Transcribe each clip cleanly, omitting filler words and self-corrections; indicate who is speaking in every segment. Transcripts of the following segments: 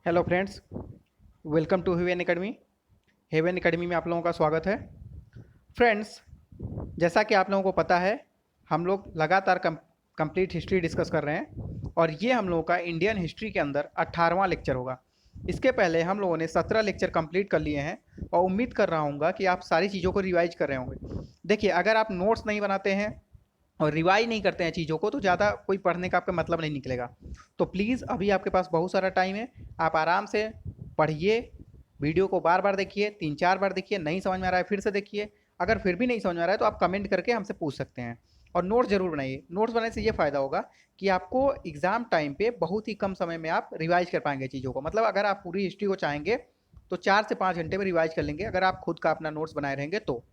Speaker 1: Hello friends, welcome to Heaven Academy. Heaven Academy में आप लोगों का स्वागत है। फ्रेंड्स, जैसा कि आप लोगों को पता है, हम लोग लगातार कंप्लीट हिस्ट्री डिस्कस कर रहे हैं और ये हम लोगों का इंडियन हिस्ट्री के अंदर 18वां लेक्चर होगा। इसके पहले हम लोगों ने 17 लेक्चर कंप्लीट कर लिए हैं और उम्मीद कर रहा हूँ कि आप सारी चीज़ों को रिवाइज कर रहे होंगे। देखिए, अगर आप नोट्स नहीं बनाते हैं और रिवाइज नहीं करते हैं चीज़ों को, तो ज़्यादा कोई पढ़ने का आपका मतलब नहीं निकलेगा। तो प्लीज़, अभी आपके पास बहुत सारा टाइम है, आप आराम से पढ़िए, वीडियो को बार बार देखिए, 3-4 बार देखिए। नहीं समझ में आ रहा है फिर से देखिए। अगर फिर भी नहीं समझ में आ रहा है तो आप कमेंट करके हमसे पूछ सकते हैं। और नोट्स जरूर बनाइए। नोट्स बनाने से ये फ़ायदा होगा कि आपको एग्ज़ाम टाइम पे बहुत ही कम समय में आप रिवाइज कर पाएंगे चीज़ों को। मतलब अगर आप पूरी हिस्ट्री को चाहेंगे तो 4 से 5 घंटे में रिवाइज कर लेंगे, अगर आप खुद का अपना नोट्स बनाए रहेंगे तो।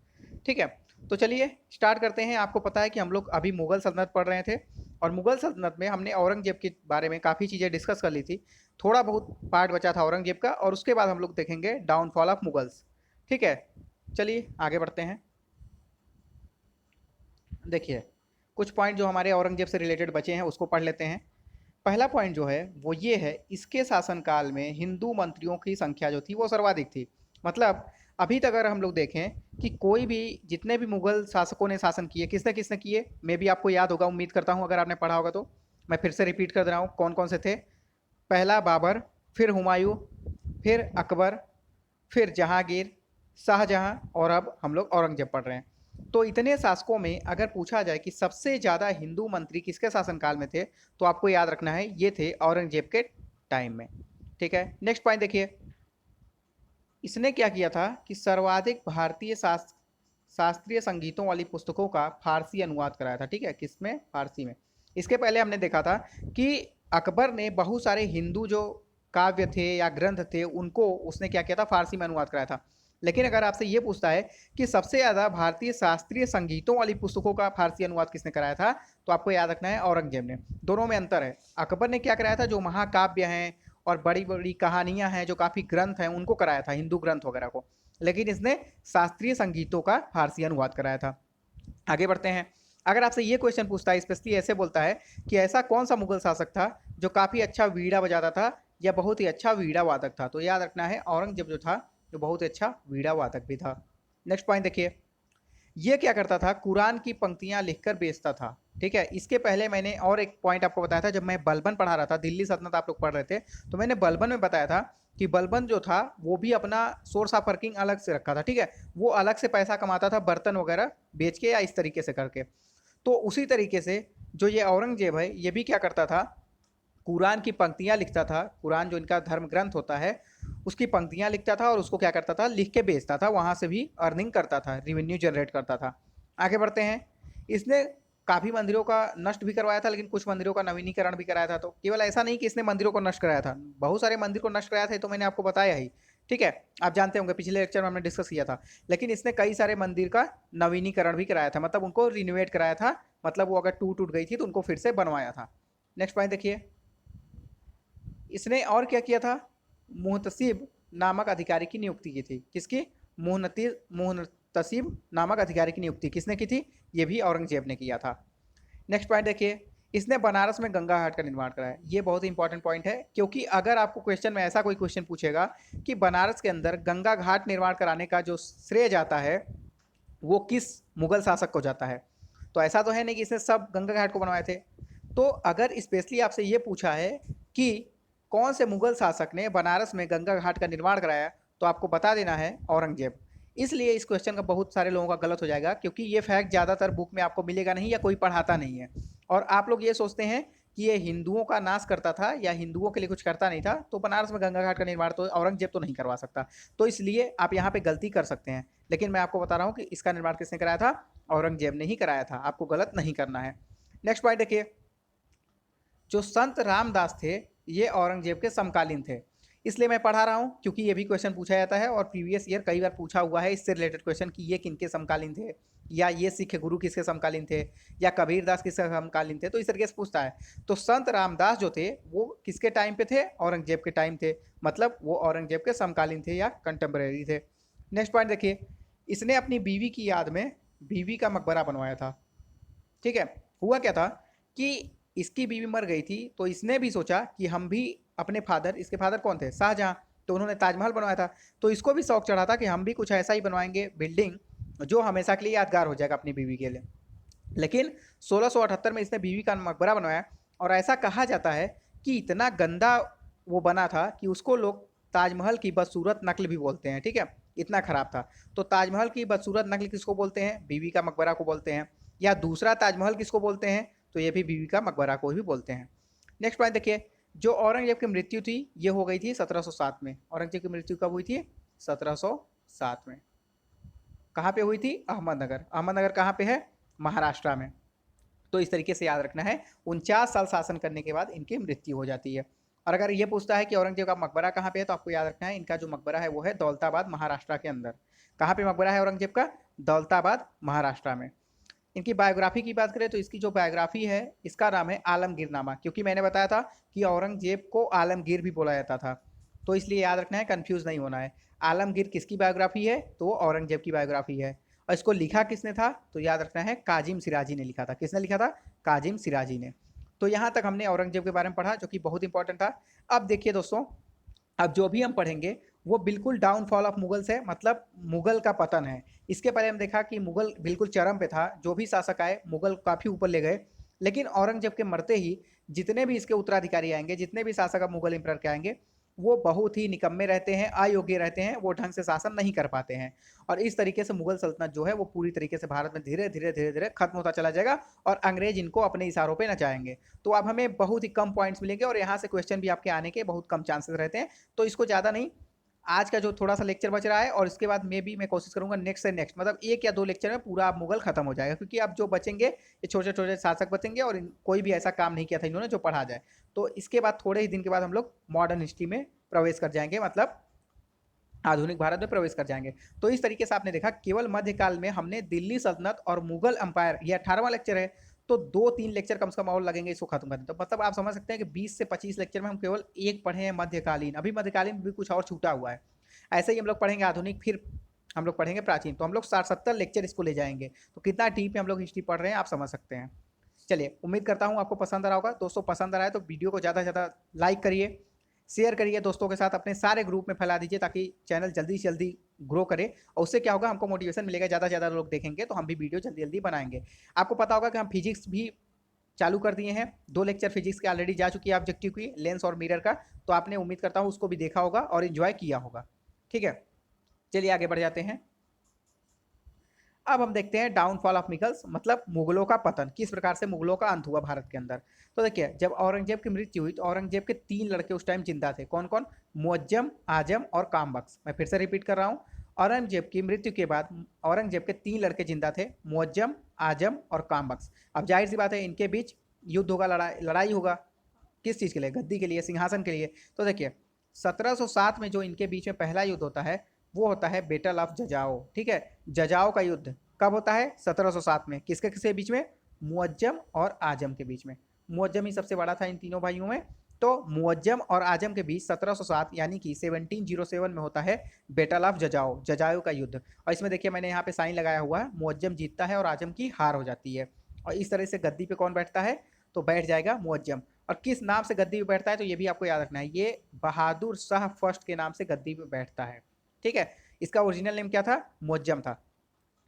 Speaker 1: ठीक है, तो चलिए स्टार्ट करते हैं। आपको पता है कि हम लोग अभी मुगल सल्तनत पढ़ रहे थे और मुगल सल्तनत में हमने औरंगजेब के बारे में काफ़ी चीज़ें डिस्कस कर ली थी। थोड़ा बहुत पार्ट बचा था औरंगजेब का, और उसके बाद हम लोग देखेंगे डाउनफॉल ऑफ मुगल्स। ठीक है, चलिए आगे बढ़ते हैं। देखिए, कुछ पॉइंट जो हमारे औरंगजेब से रिलेटेड बचे हैं उसको पढ़ लेते हैं। पहला पॉइंट जो है वो ये है, इसके शासनकाल में हिंदू मंत्रियों की संख्या जो थी वो सर्वाधिक थी। मतलब अभी तक अगर हम लोग देखें कि कोई भी, जितने भी मुगल शासकों ने शासन किए, किसने किसने किए, मे भी आपको याद होगा, उम्मीद करता हूँ अगर आपने पढ़ा होगा तो। मैं फिर से रिपीट कर दे रहा हूँ कौन कौन से थे। पहला बाबर, फिर हुमायूं, फिर अकबर, फिर जहांगीर, शाहजहां, और अब हम लोग औरंगजेब पढ़ रहे हैं। तो इतने शासकों में अगर पूछा जाए कि सबसे ज़्यादा हिंदू मंत्री किसके शासनकाल में थे, तो आपको याद रखना है ये थे औरंगजेब के टाइम में। ठीक है, नेक्स्ट पॉइंट देखिए। इसने क्या किया था कि सर्वाधिक भारतीय शास्त्रीय संगीतों वाली पुस्तकों का फारसी अनुवाद कराया था। ठीक है, किसमें? फारसी में। इसके पहले हमने देखा था कि अकबर ने बहुत सारे हिंदू जो काव्य थे या ग्रंथ थे उनको उसने क्या किया था, फारसी में अनुवाद कराया था। लेकिन अगर आपसे ये पूछता है कि सबसे ज़्यादा भारतीय शास्त्रीय संगीतों वाली पुस्तकों का फारसी अनुवाद किसने कराया था, तो आपको याद रखना है औरंगजेब ने। दोनों में अंतर है। अकबर ने क्या कराया था, जो महाकाव्य हैं और बड़ी बड़ी कहानियां हैं, जो काफ़ी ग्रंथ हैं, उनको कराया था, हिंदू ग्रंथ वगैरह को। लेकिन इसने शास्त्रीय संगीतों का फारसी अनुवाद कराया था। आगे बढ़ते हैं। अगर आपसे ये क्वेश्चन पूछता है, स्पेशली ऐसे बोलता है कि ऐसा कौन सा मुगल शासक था जो काफ़ी अच्छा वीणा बजाता था या बहुत ही अच्छा वीणा वादक था, तो याद रखना है औरंगजेब जो था, जो बहुत ही अच्छा वीणा वादक भी था। नेक्स्ट पॉइंट देखिए। ये क्या करता था, कुरान की पंक्तियां लिखकर बेचता था। ठीक है, इसके पहले मैंने और एक पॉइंट आपको बताया था, जब मैं बलबन पढ़ा रहा था, दिल्ली सल्तनत आप लोग पढ़ रहे थे, तो मैंने बलबन में बताया था कि बलबन जो था वो भी अपना सोर्स ऑफ वर्किंग अलग से रखा था। ठीक है, वो अलग से पैसा कमाता था बर्तन वगैरह बेच के या इस तरीके से करके। तो उसी तरीके से जो ये औरंगजेब है, ये भी क्या करता था, कुरान की पंक्तियां लिखता था। कुरान जो इनका धर्म ग्रंथ होता है, उसकी पंक्तियां लिखता था और उसको क्या करता था, लिख के बेचता था, वहां से भी अर्निंग करता था, रिवेन्यू जनरेट करता था। आगे बढ़ते हैं। इसने काफ़ी मंदिरों का नष्ट भी करवाया था, लेकिन कुछ मंदिरों का नवीनीकरण भी कराया था। तो केवल ऐसा नहीं कि इसने मंदिरों को नष्ट कराया था, बहुत सारे मंदिर को नष्ट कराया था, तो मैंने आपको बताया ही। ठीक है, आप जानते होंगे, पिछले लेक्चर में हमने डिस्कस किया था। लेकिन इसने कई सारे मंदिर का नवीनीकरण भी कराया था, मतलब उनको रिनोवेट कराया था। मतलब वो अगर टूट टूट गई थी तो उनको फिर से बनवाया था। नेक्स्ट पॉइंट देखिए। इसने और क्या किया था, मुहतसिब नामक अधिकारी की नियुक्ति की थी। किसकी? मुहतसिब नामक अधिकारी की नियुक्ति किसने की थी? ये भी औरंगजेब ने किया था। नेक्स्ट पॉइंट देखिए। इसने बनारस में गंगा घाट का निर्माण कराया। ये बहुत ही इंपॉर्टेंट पॉइंट है, क्योंकि अगर आपको क्वेश्चन में ऐसा कोई क्वेश्चन पूछेगा कि बनारस के अंदर गंगा घाट निर्माण कराने का जो श्रेय जाता है वो किस मुगल शासक को जाता है, तो ऐसा तो है नहीं कि इसने सब गंगा घाट को बनवाए थे। तो अगर स्पेशली आपसे ये पूछा है कि कौन से मुगल शासक ने बनारस में गंगा घाट का निर्माण कराया, तो आपको बता देना है औरंगजेब। इसलिए इस क्वेश्चन का बहुत सारे लोगों का गलत हो जाएगा, क्योंकि ये फैक्ट ज़्यादातर बुक में आपको मिलेगा नहीं या कोई पढ़ाता नहीं है। और आप लोग ये सोचते हैं कि ये हिंदुओं का नाश करता था या हिंदुओं के लिए कुछ करता नहीं था, तो बनारस में गंगा घाट का निर्माण तो औरंगजेब तो नहीं करवा सकता। तो इसलिए आप यहाँ पे गलती कर सकते हैं। लेकिन मैं आपको बता रहा हूँ कि इसका निर्माण किसने कराया था, औरंगजेब ने ही कराया था। आपको गलत नहीं करना है। नेक्स्ट पॉइंट देखिए। जो संत रामदास थे, ये औरंगजेब के समकालीन थे। इसलिए मैं पढ़ा रहा हूँ क्योंकि ये भी क्वेश्चन पूछा जाता है और प्रीवियस ईयर कई बार पूछा हुआ है इससे रिलेटेड क्वेश्चन कि ये किनके समकालीन थे, या ये सिख गुरु किसके समकालीन थे, या कबीर दास किसके समकालीन थे, तो इस तरीके से पूछता है। तो संत रामदास जो थे वो किसके टाइम पे थे, औरंगजेब के टाइम थे। मतलब वो औरंगजेब के समकालीन थे या कंटेम्प्रेरी थे। नेक्स्ट पॉइंट देखिए। इसने अपनी बीवी की याद में बीवी का मकबरा बनवाया था। ठीक है, हुआ क्या था कि इसकी बीवी मर गई थी, तो इसने भी सोचा कि हम भी अपने फादर, इसके फादर कौन थे, शाहजहां, तो उन्होंने ताजमहल बनवाया था। तो इसको भी शौक चढ़ा था कि हम भी कुछ ऐसा ही बनवाएंगे बिल्डिंग जो हमेशा के लिए यादगार हो जाएगा अपनी बीवी के लिए। लेकिन 1678 में इसने बीवी का मकबरा बनवाया, और ऐसा कहा जाता है कि इतना गंदा वो बना था कि उसको लोग ताजमहल की बदसूरत नकल भी बोलते हैं, ठीक है, इतना खराब था। तो ताजमहल की बदसूरत नकल किसको बोलते हैं, बीवी का मकबरा को बोलते हैं। या दूसरा ताजमहल किसको बोलते हैं, तो ये भी बीवी का मकबरा को ही बोलते हैं। नेक्स्ट पॉइंट देखिए, जो औरंगजेब की मृत्यु थी ये हो गई थी 1707 में। औरंगजेब की मृत्यु कब हुई थी, 1707 में। कहाँ पे हुई थी, अहमदनगर। अहमदनगर कहाँ पे है, महाराष्ट्र में। तो इस तरीके से याद रखना है, 49 साल शासन करने के बाद इनकी मृत्यु हो जाती है। और अगर ये पूछता है कि औरंगजेब का मकबरा कहाँ पे है, तो आपको याद रखना है इनका जो मकबरा है वो है दौलताबाद, महाराष्ट्र के अंदर। कहाँ पे मकबरा है औरंगजेब का, दौलताबाद, महाराष्ट्र में। इनकी बायोग्राफी की बात करें तो इसकी जो बायोग्राफी है इसका नाम है आलमगीरनामा, क्योंकि मैंने बताया था कि औरंगजेब को आलमगीर भी बोला जाता था, तो इसलिए याद रखना है, कंफ्यूज नहीं होना है। आलमगीर किसकी बायोग्राफी है, तो वो औरंगजेब की बायोग्राफी है। और इसको लिखा किसने था, तो याद रखना है काजिम सिराजी ने लिखा था। किसने लिखा था, काजिम सिराजी ने। तो यहाँ तक हमने औरंगजेब के बारे में पढ़ा, जो कि बहुत इंपॉर्टेंट था। अब देखिए दोस्तों, अब जो भी हम पढ़ेंगे वो बिल्कुल डाउनफॉल ऑफ मुगल्स है, मतलब मुगल का पतन है। इसके पहले हम देखा कि मुगल बिल्कुल चरम पे था, जो भी शासक आए मुगल काफ़ी ऊपर ले गए। लेकिन औरंगजेब के मरते ही जितने भी इसके उत्तराधिकारी आएंगे, जितने भी शासक अब मुगल एम्परर के आएंगे, वो बहुत ही निकम्मे रहते हैं, अयोग्य रहते हैं, वो ढंग से शासन नहीं कर पाते हैं। और इस तरीके से मुगल सल्तनत जो है वो पूरी तरीके से भारत में धीरे धीरे धीरे धीरे खत्म होता चला जाएगा, और अंग्रेज इनको अपने इशारों पे नचाएंगे। तो अब हमें बहुत ही कम पॉइंट्स मिलेंगे, और यहाँ से क्वेश्चन भी आपके आने के बहुत कम चांसेस रहते हैं। तो इसको ज़्यादा नहीं, आज का जो थोड़ा सा लेक्चर बच रहा है, और इसके बाद मैं कोशिश करूंगा नेक्स्ट से नेक्स्ट, मतलब 1 या 2 लेक्चर में पूरा आप मुगल खत्म हो जाएगा, क्योंकि अब जो बचेंगे ये छोटे छोटे शासक बचेंगे, और कोई भी ऐसा काम नहीं किया था इन्होंने जो पढ़ा जाए। तो इसके बाद थोड़े ही दिन के बाद हम लोग मॉडर्न हिस्ट्री में प्रवेश कर जाएंगे, मतलब आधुनिक भारत में प्रवेश कर जाएंगे। तो इस तरीके से आपने देखा केवल मध्यकाल में हमने दिल्ली सल्तनत और मुगल अंपायर, ये 18वां लेक्चर है, तो 2-3 लेक्चर कम से कम और लगेंगे इसको खत्म करने। तो मतलब आप समझ सकते हैं कि 20 से 25 लेक्चर में हम केवल एक पढ़े हैं मध्यकालीन, अभी मध्यकालीन भी कुछ और छूटा हुआ है। ऐसे ही हम लोग पढ़ेंगे आधुनिक, फिर हम लोग पढ़ेंगे प्राचीन, तो हम लोग 60-70 लेक्चर इसको ले जाएंगे। तो कितना डीप में हम लोग हिस्ट्री पढ़ रहे हैं आप समझ सकते हैं। चलिए, उम्मीद करता हूँ आपको पसंद आ रहा होगा। दोस्तों पसंद आ रहा है तो वीडियो को ज़्यादा से ज़्यादा लाइक करिए, शेयर करिए दोस्तों के साथ, अपने सारे ग्रुप में फैला दीजिए, ताकि चैनल जल्दी से जल्दी ग्रो करे। और उससे क्या होगा, हमको मोटिवेशन मिलेगा, ज़्यादा से ज़्यादा लोग देखेंगे तो हम भी वीडियो जल्दी जल्दी बनाएंगे। आपको पता होगा कि हम फिजिक्स भी चालू कर दिए हैं, 2 लेक्चर फिजिक्स के ऑलरेडी जा चुकी है ऑब्जेक्टिव की, लेंस और मिरर का। तो आपने उम्मीद करता हूँ उसको भी देखा होगा और इन्जॉय किया होगा, ठीक है। चलिए आगे बढ़ जाते हैं। अब हम देखते हैं डाउनफॉल ऑफ मुगल्स, मतलब मुगलों का पतन, किस प्रकार से मुगलों का अंत हुआ भारत के अंदर। तो देखिए, जब औरंगजेब की मृत्यु हुई तो औरंगजेब के 3 लड़के उस टाइम जिंदा थे। कौन कौन, मुअज्जम, आजम और कामबख्श। मैं फिर से रिपीट कर रहा हूँ, औरंगजेब की मृत्यु के बाद औरंगजेब के 3 लड़के जिंदा थे, मुअज्जम, आजम और कामबख्श। अब जाहिर सी बात है इनके बीच युद्ध होगा, लड़ाई होगा, किस चीज़ के लिए, गद्दी के लिए, सिंहासन के लिए। तो देखिए 1707 में जो इनके बीच में पहला युद्ध होता है वो होता है बैटल ऑफ जजाओ, ठीक है। जजाओ का युद्ध कब होता है, 1707 में। किसके किसके बीच में, मुअज्जम और आजम के बीच में। मुअज्जम ही सबसे बड़ा था इन तीनों भाइयों में। तो मुअज्जम और आजम के बीच 1707 यानी कि 1707 में होता है बैटल ऑफ जजाओ, जजाओ का युद्ध। और इसमें देखिए मैंने यहाँ पे साइन लगाया हुआ है, मुअज्जम जीतता है और आजम की हार हो जाती है। और इस तरह से गद्दी पे कौन बैठता है, तो बैठ जाएगा मुअज्जम। और किस नाम से गद्दी पे बैठता है, तो ये भी आपको याद रखना है, ये बहादुर शाह फर्स्ट के नाम से गद्दी पे बैठता है, ठीक है। इसका ओरिजिनल नेम क्या था, मुअज्जम था।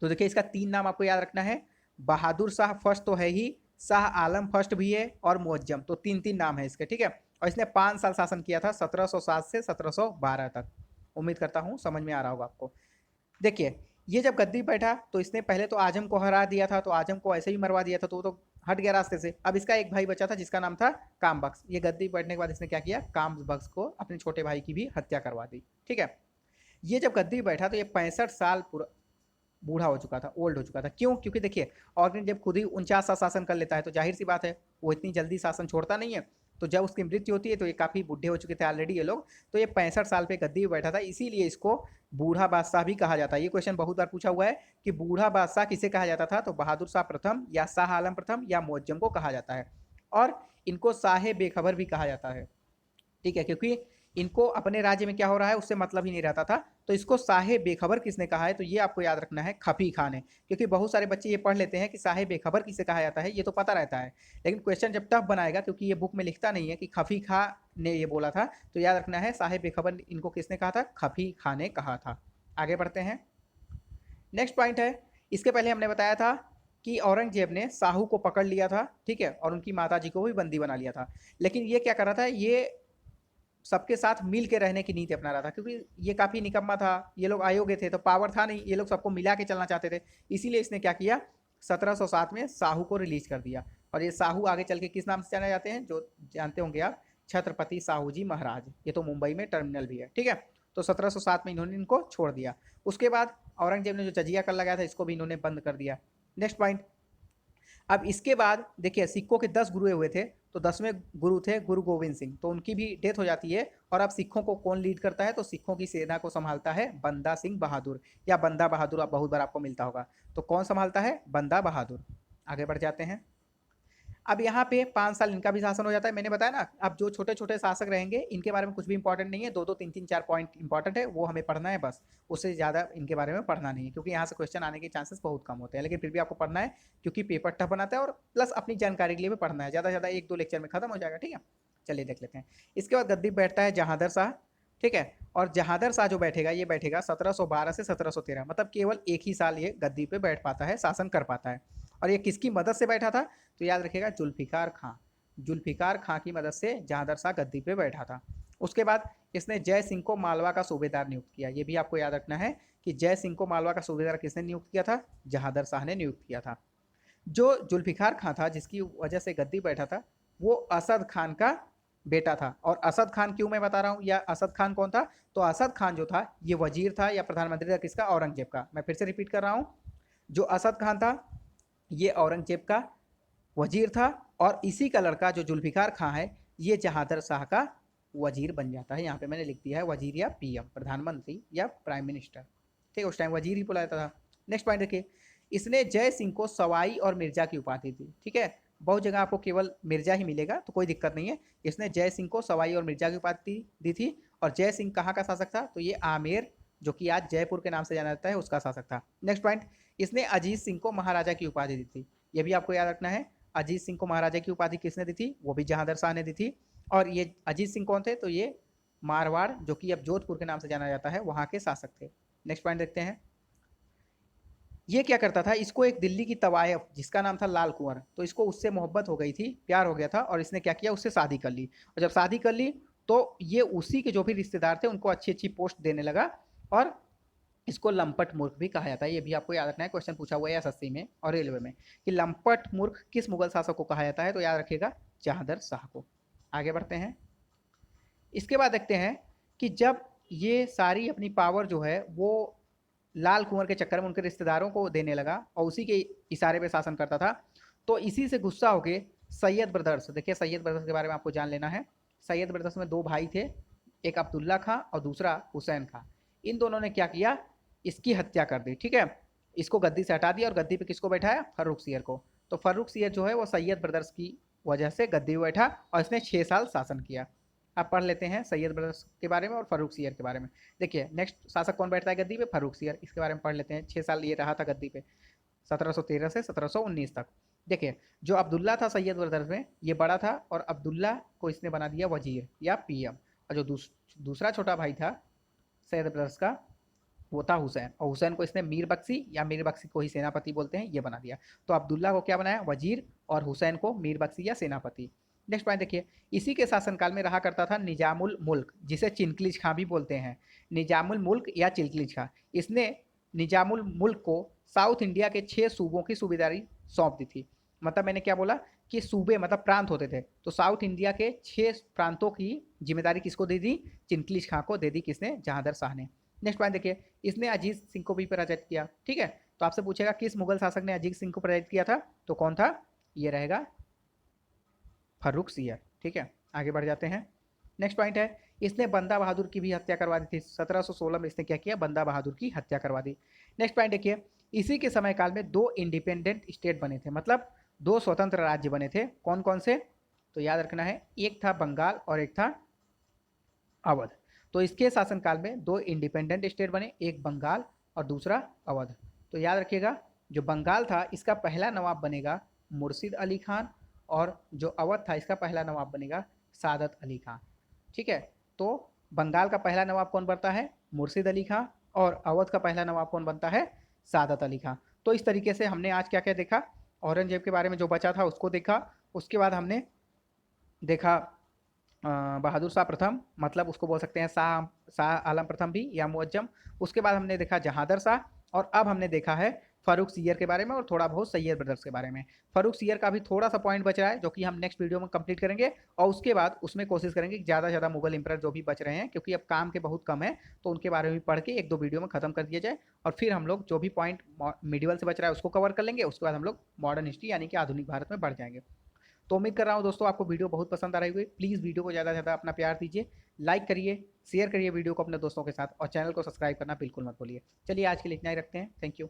Speaker 1: तो देखिए इसका 3 नाम आपको याद रखना है, बहादुर शाह फर्स्ट तो है ही, शाह आलम फर्स्ट भी है, और मुअज्जम, तो 3-3 नाम है इसके, ठीक है। और इसने 5 साल शासन किया था, 1707 से 1712 तक। उम्मीद करता हूँ समझ में आ रहा होगा आपको। देखिए ये जब गद्दी बैठा तो इसने पहले तो आजम को हरा दिया था, तो आजम को ऐसे ही मरवा दिया था, तो वो तो हट गया रास्ते से। अब इसका एक भाई बचा था जिसका नाम था कामबख्श। ये गद्दी बैठने के बाद इसने क्या किया, कामबख्श को अपने छोटे भाई की भी हत्या करवा दी, ठीक है। ये जब गद्दी बैठा तो ये 65 साल पूरा बूढ़ा हो चुका था, ओल्ड हो चुका था। क्यों, क्योंकि देखिए औरंगजेब खुद ही 49 साल शासन कर लेता है, तो जाहिर सी बात है वो इतनी जल्दी शासन छोड़ता नहीं है। तो जब उसकी मृत्यु होती है तो ये काफ़ी बूढ़े हो चुके थे ऑलरेडी ये लोग। तो ये 65 साल पे गद्दी पे बैठा था, इसीलिए इसको बूढ़ा बादशाह भी कहा जाता है। ये क्वेश्चन बहुत बार पूछा हुआ है कि बूढ़ा बादशाह किसे कहा जाता था, तो बहादुर शाह प्रथम या शाह आलम प्रथम या मुअज्जम को कहा जाता है। और इनको शाह बेखबर भी कहा जाता है, ठीक है, क्योंकि इनको अपने राज्य में क्या हो रहा है उससे मतलब ही नहीं रहता था। तो इसको साहे बेखबर किसने कहा है, तो ये आपको याद रखना है खफी खां ने। क्योंकि बहुत सारे बच्चे ये पढ़ लेते हैं कि साहे बेखबर किसे कहा जाता है, ये तो पता रहता है, लेकिन क्वेश्चन जब टफ बनाएगा, क्योंकि ये बुक में लिखता नहीं है कि खफी खां ने ये बोला था, तो याद रखना है साहे बेखबर इनको किसने कहा था, खफी खां ने कहा था। आगे बढ़ते हैं। नेक्स्ट पॉइंट है, इसके पहले हमने बताया था कि औरंगजेब ने साहू को पकड़ लिया था, ठीक है, और उनकी माताजी को भी बंदी बना लिया था। लेकिन ये क्या कर रहा था, ये सबके साथ मिल के रहने की नीति अपना रहा था, क्योंकि ये काफी निकम्मा था, ये लोग अयोग्य थे, तो पावर था नहीं, ये लोग सबको मिला के चलना चाहते थे। इसीलिए इसने क्या किया, 1707 में साहू को रिलीज कर दिया। और ये साहू आगे चल के किस नाम से जाने जाते हैं, जो जानते होंगे आप, छत्रपति साहू जी महाराज। ये तो मुंबई में टर्मिनल भी है, ठीक है। तो 1707 में इन्होंने इनको छोड़ दिया। उसके बाद औरंगजेब ने जो जजिया कर लगाया था, इसको भी इन्होंने बंद कर दिया। नेक्स्ट पॉइंट, अब इसके बाद देखिए सिखों के 10 गुरु हुए थे, तो 10वें गुरु थे गुरु गोविंद सिंह, तो उनकी भी डेथ हो जाती है। और अब सिखों को कौन लीड करता है, तो सिखों की सेना को संभालता है बंदा सिंह बहादुर, या बंदा बहादुर, आप बहुत बार आपको मिलता होगा। तो कौन संभालता है, बंदा बहादुर। आगे बढ़ जाते हैं। अब यहाँ पे 5 साल इनका भी शासन हो जाता है। मैंने बताया ना, अब जो छोटे छोटे शासक रहेंगे इनके बारे में कुछ भी इंपॉर्टेंट नहीं है, 2 2 3 3 4 पॉइंट इंपॉर्टेंट है, वो हमें पढ़ना है बस, उससे ज़्यादा इनके बारे में पढ़ना नहीं है, क्योंकि यहाँ से क्वेश्चन आने के चांसेस बहुत कम होते हैं। लेकिन फिर भी आपको पढ़ना है, क्योंकि पेपर टफ बनाता है, और प्लस अपनी जानकारी के लिए भी पढ़ना है, ज़्यादा से ज़्यादा 1 2 लेक्चर में खत्म हो जाएगा, ठीक है। चलिए देख लेते हैं। इसके बाद गद्दी बैठता है जहांदर शाह, ठीक है। और जहांदर शाह जो बैठेगा, ये बैठेगा 1712 से 1713, मतलब केवल एक ही साल ये गद्दी पे बैठ पाता है, शासन कर पाता है। और ये किसकी मदद से बैठा था, तो याद रखिएगा जुल्फिकार खां। जुल्फिकार खां की मदद से जहांदर शाह गद्दी पे बैठा था। उसके बाद इसने जय सिंह को मालवा का सूबेदार नियुक्त किया। ये भी आपको याद रखना है कि जय सिंह को मालवा का सूबेदार किसने नियुक्त किया था, जहांदर शाह ने नियुक्त किया था। जो जुल्फिकार खां था, जिसकी वजह से गद्दी बैठा था, वो असद खान का बेटा था। और असद खान क्यों मैं बता रहा हूँ, या असद खान कौन था, तो असद खान जो था ये वजीर था या प्रधानमंत्री था किसका, औरंगजेब का। मैं फिर से रिपीट कर रहा हूँ, जो असद खान था ये औरंगजेब का वजीर था, और इसी का लड़का जो जुल्फिकार खां है, ये जहांदर शाह का वजीर बन जाता है। यहाँ पे मैंने लिख दिया है वजीर या पीएम, प्रधानमंत्री या प्राइम मिनिस्टर, ठीक है, उस टाइम वजीर ही बुलाया था। नेक्स्ट पॉइंट देखिए, इसने जय सिंह को सवाई और मिर्जा की उपाधि दी, ठीक है। बहुत जगह आपको केवल मिर्जा ही मिलेगा, तो कोई दिक्कत नहीं है। इसने जय सिंह को सवाई और मिर्जा की उपाधि दी थी। और जय सिंह कहाँ का शासक था, तो ये आमेर, जो कि आज जयपुर के नाम से जाना जाता है, उसका शासक था। नेक्स्ट पॉइंट, इसने अजीत सिंह को महाराजा की उपाधि दी थी। ये भी आपको याद रखना है, अजीत सिंह को महाराजा की उपाधि किसने दी थी, वो भी जहांदर शाह ने दी थी। और ये अजीत सिंह कौन थे, तो ये मारवाड़, जो कि अब जोधपुर के नाम से जाना जाता है, वहाँ के शासक थे। नेक्स्ट पॉइंट देखते हैं। ये क्या करता था, इसको एक दिल्ली की तवायफ जिसका नाम था लाल कुंवर, तो इसको उससे मोहब्बत हो गई थी, प्यार हो गया था, और इसने क्या किया, उससे शादी कर ली। और जब शादी कर ली, तो ये उसी के जो भी रिश्तेदार थे उनको अच्छी अच्छी पोस्ट देने लगा। और इसको लंपट मूर्ख भी कहा जाता है। ये भी आपको याद रखना है, क्वेश्चन पूछा हुआ है एसएससी में और रेलवे में, कि लंपट मूर्ख किस मुगल शासक को कहा जाता है, तो याद रखिएगा जहांदर शाह को। आगे बढ़ते हैं। इसके बाद देखते हैं कि जब ये सारी अपनी पावर जो है वो लाल कुंवर के चक्कर में उनके रिश्तेदारों को देने लगा, और उसी के इशारे पे शासन करता था, तो इसी से गुस्सा होके सैयद ब्रदर्स, देखिए सैयद ब्रदर्स के बारे में आपको जान लेना है। सैयद ब्रदर्स में 2 भाई थे, एक अब्दुल्ला खां और दूसरा हुसैन खां। इन दोनों ने क्या किया, इसकी हत्या कर दी, ठीक है। इसको गद्दी से हटा दिया, और गद्दी पे किसको बैठाया, फर्रुख सियर को। तो फर्रुख सियर जो है वो सैयद ब्रदर्स की वजह से गद्दी में बैठा, और इसने 6 साल शासन किया। अब पढ़ लेते हैं सैयद ब्रदर्स के बारे में और फर्रुख सियर के बारे में। देखिए नेक्स्ट शासक कौन बैठता है गद्दी पे, फर्रुख सियर, इसके बारे में पढ़ लेते हैं। 6 साल ये रहा था गद्दी पे, 1713 से 1719 तक। देखिए जो अब्दुल्ला था सैयद ब्रदर्स में, ये बड़ा था, और अब्दुल्ला को इसने बना दिया वजीर या पीएम। और जो दूसरा छोटा भाई था सैयद ब्रदर्स का, वो था हुसैन, और हुसैन को इसने मीर बख्शी, या मीर बख्शी को ही सेनापति बोलते हैं, ये बना दिया। तो अब्दुल्ला को क्या बनाया, वजीर, और हुसैन को मीर बख्शी या सेनापति। नेक्स्ट पॉइंट देखिए, इसी के शासनकाल में रहा करता था निजामुल मुल्क, जिसे चिनकलिज खां भी बोलते हैं। निजामुल मुल्क या चिनकलिज खां, इसने निजामुल मुल्क को साउथ इंडिया के 6 सूबों की सूबेदारी सौंप दी थी। मतलब मैंने क्या बोला कि सूबे मतलब प्रांत होते थे, तो साउथ इंडिया के 6 प्रांतों की जिम्मेदारी किसको दे दी, चिनकलिज खां को दे दी, किसने, जहांदर शाह ने। नेक्स्ट पॉइंट देखिए, इसने अजीत सिंह को भी पराजित किया, ठीक है। तो आपसे पूछेगा किस मुगल शासक ने अजीत सिंह को पराजित किया था, तो कौन था, ये रहेगा फर्रुख सियर, ठीक है। आगे बढ़ जाते हैं। नेक्स्ट पॉइंट है, इसने बंदा बहादुर की भी हत्या करवा दी थी। 1716 में इसने क्या किया, बंदा बहादुर की हत्या करवा दी। नेक्स्ट पॉइंट देखिए, इसी के समय काल में 2 इंडिपेंडेंट स्टेट बने थे, मतलब 2 स्वतंत्र राज्य बने थे। कौन कौन से, तो याद रखना है, एक था बंगाल और एक था अवध। तो इसके शासनकाल में दो इंडिपेंडेंट स्टेट बने, एक बंगाल और दूसरा अवध। तो याद रखिएगा, जो बंगाल था इसका पहला नवाब बनेगा मुर्शिद अली खान, और जो अवध था इसका पहला नवाब बनेगा सादत अली खान। ठीक है, तो बंगाल का पहला नवाब कौन बनता है? मुर्शिद अली खान, और अवध का पहला नवाब कौन बनता है? सादत अली खान। तो इस तरीके से हमने आज क्या क्या देखा, औरंगजेब के बारे में जो बचा था उसको देखा। उसके बाद हमने देखा बहादुर शाह प्रथम, मतलब उसको बोल सकते हैं शाह शाह आलम प्रथम भी या मुअज्जम। उसके बाद हमने देखा जहादर शाह, और अब हमने देखा है फारूक सियर के बारे में और थोड़ा बहुत सैयद ब्रदर्स के बारे में। फारूक सियर का भी थोड़ा सा पॉइंट बच रहा है जो कि हम नेक्स्ट वीडियो में कंप्लीट करेंगे, और उसके बाद उसमें कोशिश करेंगे कि ज़्यादा से ज़्यादा मुगल इंपरर जो भी बच रहे हैं, क्योंकि अब काम के बहुत कम है, तो उनके बारे में पढ़ के एक दो वीडियो में खत्म कर दिया जाए, और फिर हम लोग जो भी पॉइंट मिडिवल से बच रहा है उसको कवर कर लेंगे। उसके बाद हम लोग मॉडर्न हिस्ट्री यानी कि आधुनिक भारत में बढ़ जाएंगे। तो उम्मीद कर रहा हूँ दोस्तों आपको वीडियो बहुत पसंद आ रही होगी। प्लीज़ वीडियो को ज़्यादा से ज़्यादा अपना प्यार दीजिए, लाइक करिए, शेयर करिए वीडियो को अपने दोस्तों के साथ, और चैनल को सब्सक्राइब करना बिल्कुल मत भूलिए। चलिए आज के लिए इतना ही रखते हैं। Thank you.